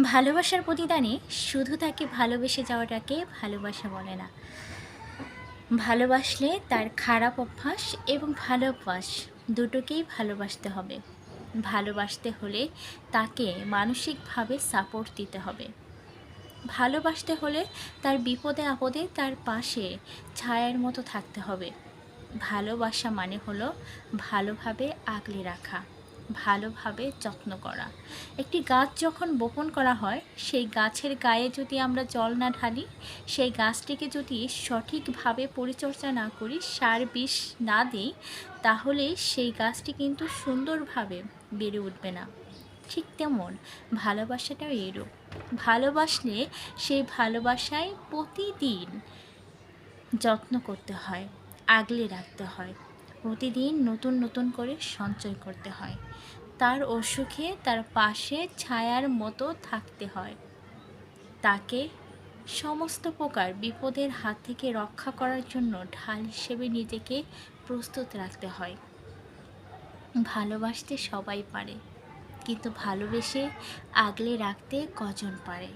ভালোবাসার প্রতিদানে শুধু তাকে ভালোবেসে যাওয়াটাকে ভালোবাসা বলে না। ভালোবাসলে তার খারাপ অভ্যাস এবং ভালো অভ্যাস দুটোকেই ভালোবাসতে হবে। ভালোবাসতে হলে তাকে মানসিকভাবে সাপোর্ট দিতে হবে। ভালোবাসতে হলে তার বিপদে আপদে তার পাশে ছায়ার মতো থাকতে হবে। ভালোবাসা মানে হলো ভালোভাবে আগলে রাখা, ভালোভাবে যত্ন করা। একটি গাছ যখন বপন করা হয়, সেই গাছের গায়ে যদি আমরা জল না ঢালি, সেই গাছটিকে যদি সঠিকভাবে পরিচর্যা না করি, সার বিষ না দিই, তাহলে সেই গাছটি কিন্তু সুন্দরভাবে বেড়ে উঠবে না। ঠিক তেমন ভালোবাসাটাও এরূপ। ভালোবাসলে সেই ভালোবাসায় প্রতিদিন যত্ন করতে হয়, আগলে রাখতে হয়, প্রতিদিন নতুন নতুন করে সঞ্চয় করতে হয়, তার অসুখে তার পাশে ছায়ার মতো থাকতে হয়, তাকে সমস্ত প্রকার বিপদের হাত থেকে রক্ষা করার জন্য ঢাল হিসেবে নিজেকে প্রস্তুত রাখতে হয়। ভালোবাসতে সবাই পারে, কিন্তু ভালোবেসে আগলে রাখতে কজন পারে।